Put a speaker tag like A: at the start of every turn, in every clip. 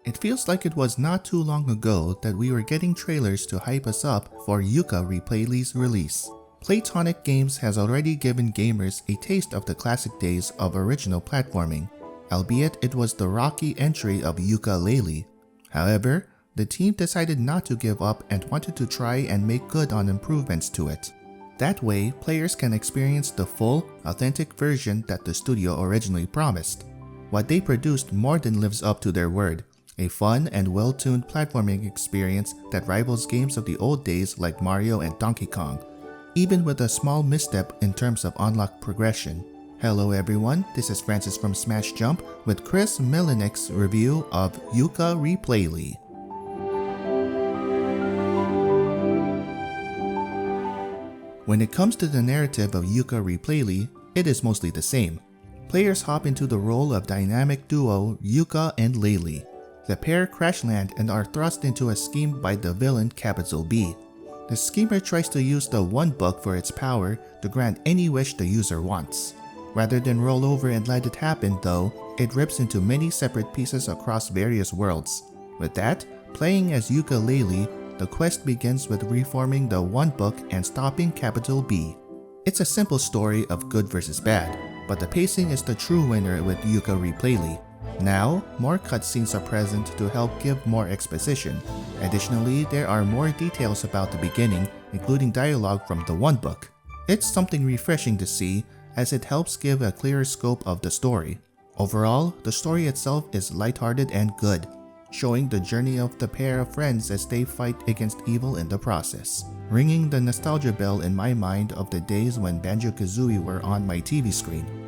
A: It feels like it was not too long ago that we were getting trailers to hype us up for Yooka-Replaylee's release. Playtonic Games has already given gamers a taste of the classic days of original platforming, albeit it was the rocky entry of Yooka-Laylee. However, the team decided not to give up and wanted to try and make good on improvements to it. That way, players can experience the full, authentic version that the studio originally promised. What they produced more than lives up to their word, a fun and well-tuned platforming experience that rivals games of the old days like Mario and Donkey Kong, even with a small misstep in terms of unlock progression. Hello everyone, this is Francis from Smash Jump with Chris Melnyk's review of Yooka-Replaylee. When it comes to the narrative of Yooka-Replaylee, it is mostly the same. Players hop into the role of dynamic duo Yooka and Laylee. The pair crash land and are thrust into a scheme by the villain capital B. The schemer tries to use the one book for its power to grant any wish the user wants. Rather than roll over and let it happen though, it rips into many separate pieces across various worlds. With that, playing as Yooka-Laylee, the quest begins with reforming the one book and stopping capital B. It's a simple story of good versus bad, but the pacing is the true winner with Yooka-Replaylee. Now, more cutscenes are present to help give more exposition. Additionally, there are more details about the beginning, including dialogue from the one book. It's something refreshing to see, as it helps give a clearer scope of the story. Overall, the story itself is lighthearted and good, showing the journey of the pair of friends as they fight against evil in the process, ringing the nostalgia bell in my mind of the days when Banjo-Kazooie were on my TV screen.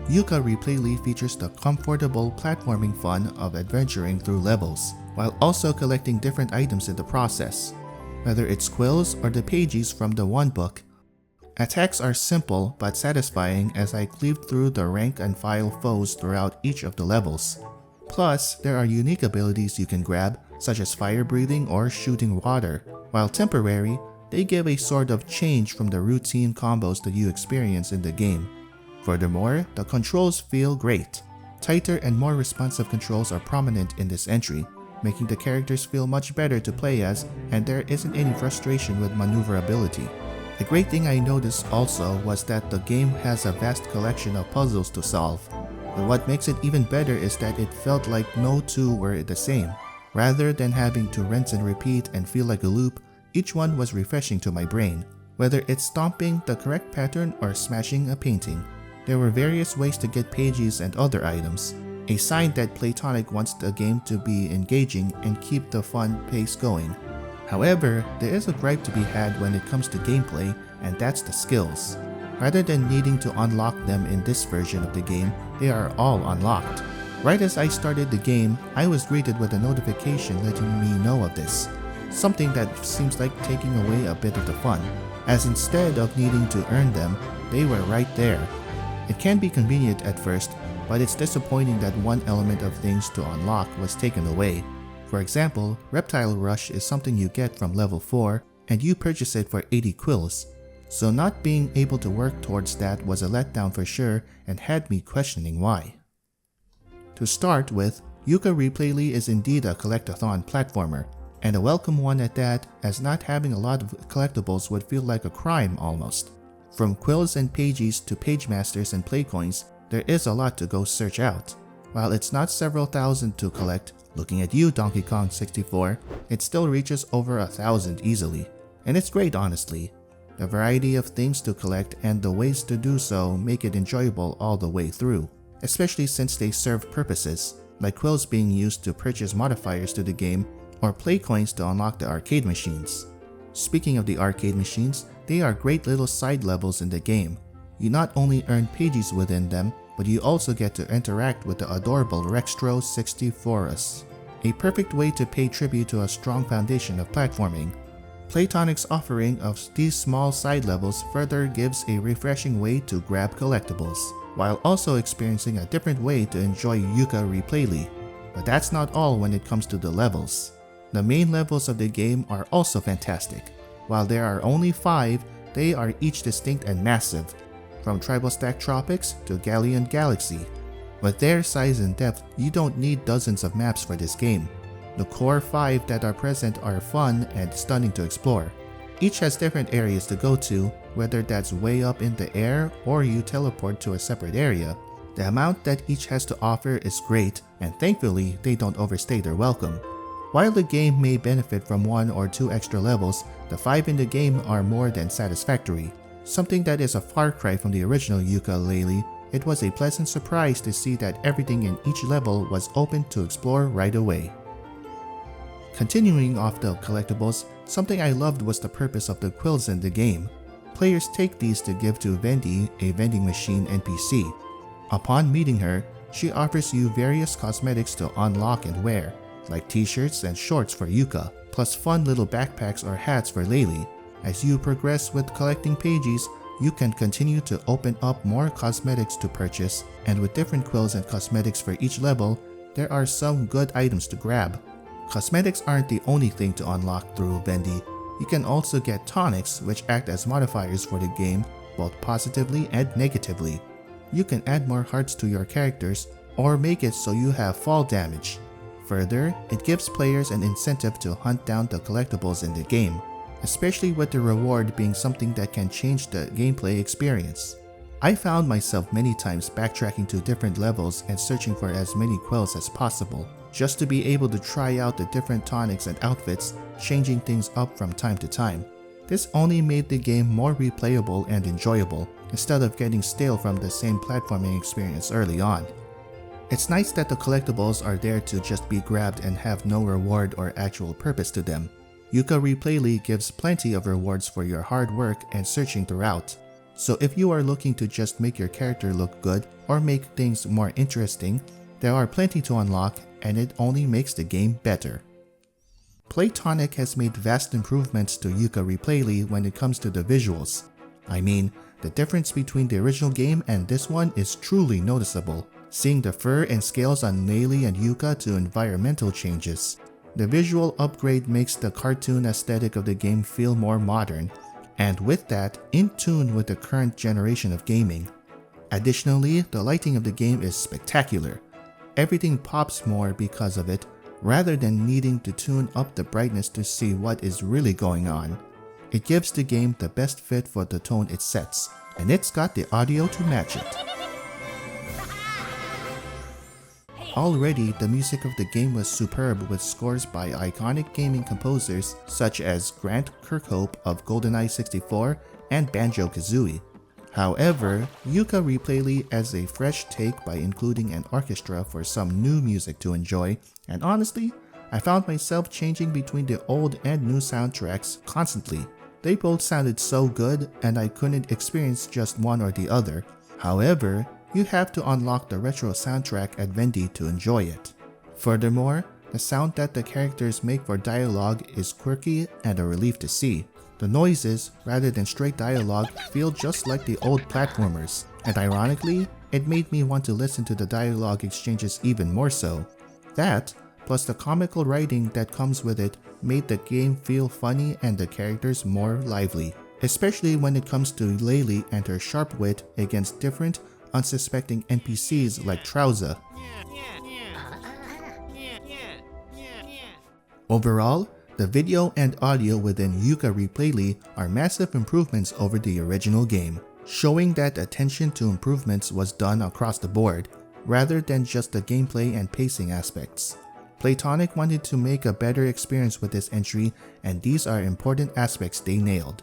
A: Yooka-Replaylee features the comfortable platforming fun of adventuring through levels, while also collecting different items in the process. Whether it's quills or the pages from the one book, attacks are simple but satisfying as I cleaved through the rank and file foes throughout each of the levels. Plus, there are unique abilities you can grab, such as fire breathing or shooting water. While temporary, they give a sort of change from the routine combos that you experience in the game. Furthermore, the controls feel great. Tighter and more responsive controls are prominent in this entry, making the characters feel much better to play as, and there isn't any frustration with maneuverability. A great thing I noticed also was that the game has a vast collection of puzzles to solve. But what makes it even better is that it felt like no two were the same. Rather than having to rinse and repeat and feel like a loop, each one was refreshing to my brain. Whether it's stomping the correct pattern or smashing a painting, there were various ways to get pages and other items, a sign that Playtonic wants the game to be engaging and keep the fun pace going. However, there is a gripe to be had when it comes to gameplay, and that's the skills. Rather than needing to unlock them in this version of the game, they are all unlocked. Right as I started the game, I was greeted with a notification letting me know of this, something that seems like taking away a bit of the fun, as instead of needing to earn them, they were right there. It can be convenient at first, but it's disappointing that one element of things to unlock was taken away. For example, Reptile Rush is something you get from level 4 and you purchase it for 80 quills. So not being able to work towards that was a letdown for sure and had me questioning why. To start with, Yooka-Replaylee is indeed a collectathon platformer, and a welcome one at that, as not having a lot of collectibles would feel like a crime almost. From quills and pages to page masters and play coins, there is a lot to go search out. While it's not several thousand to collect, looking at you Donkey Kong 64, it still reaches over 1,000 easily. And it's great honestly. The variety of things to collect and the ways to do so make it enjoyable all the way through, especially since they serve purposes, like quills being used to purchase modifiers to the game or play coins to unlock the arcade machines. Speaking of the arcade machines, they are great little side levels in the game. You not only earn pages within them, but you also get to interact with the adorable Rextro 64us, a perfect way to pay tribute to a strong foundation of platforming. Playtonic's offering of these small side levels further gives a refreshing way to grab collectibles, while also experiencing a different way to enjoy Yooka-Replaylee. But that's not all when it comes to the levels. The main levels of the game are also fantastic. While there are only 5, they are each distinct and massive, from Tribal Stack Tropics to Galleon Galaxy. With their size and depth, you don't need dozens of maps for this game. The core 5 that are present are fun and stunning to explore. Each has different areas to go to, whether that's way up in the air or you teleport to a separate area. The amount that each has to offer is great, and thankfully they don't overstay their welcome. While the game may benefit from 1 or 2 extra levels, the 5 in the game are more than satisfactory. Something that is a far cry from the original Yooka-Laylee, it was a pleasant surprise to see that everything in each level was open to explore right away. Continuing off the collectibles, something I loved was the purpose of the quills in the game. Players take these to give to Wendy, a vending machine NPC. Upon meeting her, she offers you various cosmetics to unlock and wear, like t-shirts and shorts for Yooka, plus fun little backpacks or hats for Laylee. As you progress with collecting pages, you can continue to open up more cosmetics to purchase, and with different quills and cosmetics for each level, there are some good items to grab. Cosmetics aren't the only thing to unlock through Wendy. You can also get tonics, which act as modifiers for the game, both positively and negatively. You can add more hearts to your characters, or make it so you have fall damage. Further, it gives players an incentive to hunt down the collectibles in the game, especially with the reward being something that can change the gameplay experience. I found myself many times backtracking to different levels and searching for as many quills as possible, just to be able to try out the different tonics and outfits, changing things up from time to time. This only made the game more replayable and enjoyable, instead of getting stale from the same platforming experience early on. It's nice that the collectibles are there to just be grabbed and have no reward or actual purpose to them. Yooka-Replaylee gives plenty of rewards for your hard work and searching throughout. So if you are looking to just make your character look good or make things more interesting, there are plenty to unlock, and it only makes the game better. Playtonic has made vast improvements to Yooka-Replaylee when it comes to the visuals. I mean, the difference between the original game and this one is truly noticeable, seeing the fur and scales on Laylee and Yooka to environmental changes. The visual upgrade makes the cartoon aesthetic of the game feel more modern, and with that, in tune with the current generation of gaming. Additionally, the lighting of the game is spectacular. Everything pops more because of it, rather than needing to tune up the brightness to see what is really going on. It gives the game the best fit for the tone it sets, and it's got the audio to match it. Already, the music of the game was superb with scores by iconic gaming composers such as Grant Kirkhope of GoldenEye 64 and Banjo-Kazooie. However, Yooka-Replaylee adds a fresh take by including an orchestra for some new music to enjoy, and honestly, I found myself changing between the old and new soundtracks constantly. They both sounded so good and I couldn't experience just one or the other. However, you have to unlock the retro soundtrack at Wendy to enjoy it. Furthermore, the sound that the characters make for dialogue is quirky and a relief to see. The noises, rather than straight dialogue, feel just like the old platformers, and ironically, it made me want to listen to the dialogue exchanges even more so. That, plus the comical writing that comes with it, made the game feel funny and the characters more lively, especially when it comes to Laylee and her sharp wit against different, unsuspecting NPCs like Trouza. Overall, the video and audio within Yooka-Replaylee are massive improvements over the original game, showing that attention to improvements was done across the board, rather than just the gameplay and pacing aspects. Playtonic wanted to make a better experience with this entry, and these are important aspects they nailed.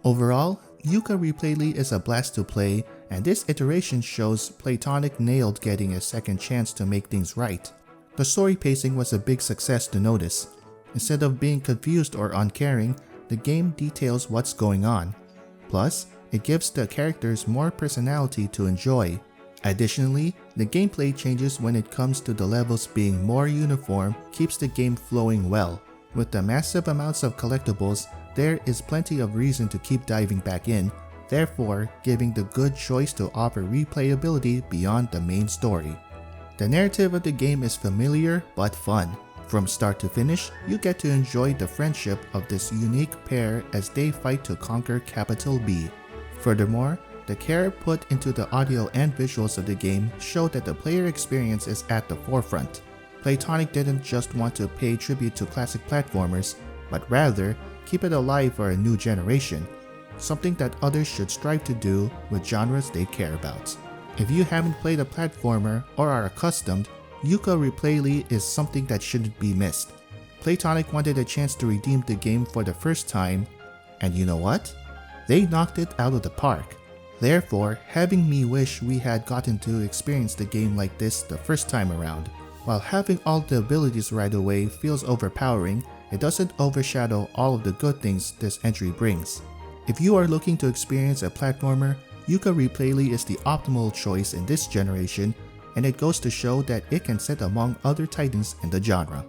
A: Overall, Yooka-Replaylee is a blast to play, and this iteration shows Playtonic nailed getting a second chance to make things right. The story pacing was a big success to notice. Instead of being confused or uncaring, the game details what's going on. Plus, it gives the characters more personality to enjoy. Additionally, the gameplay changes when it comes to the levels being more uniform keeps the game flowing well. With the massive amounts of collectibles, there is plenty of reason to keep diving back in, therefore giving the good choice to offer replayability beyond the main story. The narrative of the game is familiar but fun. From start to finish, you get to enjoy the friendship of this unique pair as they fight to conquer Capital B. Furthermore, the care put into the audio and visuals of the game show that the player experience is at the forefront. Playtonic didn't just want to pay tribute to classic platformers, but rather keep it alive for a new generation, something that others should strive to do with genres they care about. If you haven't played a platformer or are accustomed, Yooka-Replaylee is something that shouldn't be missed. Playtonic wanted a chance to redeem the game for the first time, and you know what? They knocked it out of the park. Therefore, having me wish we had gotten to experience the game like this the first time around. While having all the abilities right away feels overpowering, it doesn't overshadow all of the good things this entry brings. If you are looking to experience a platformer, Yooka-Replaylee is the optimal choice in this generation, and it goes to show that it can sit among other titans in the genre.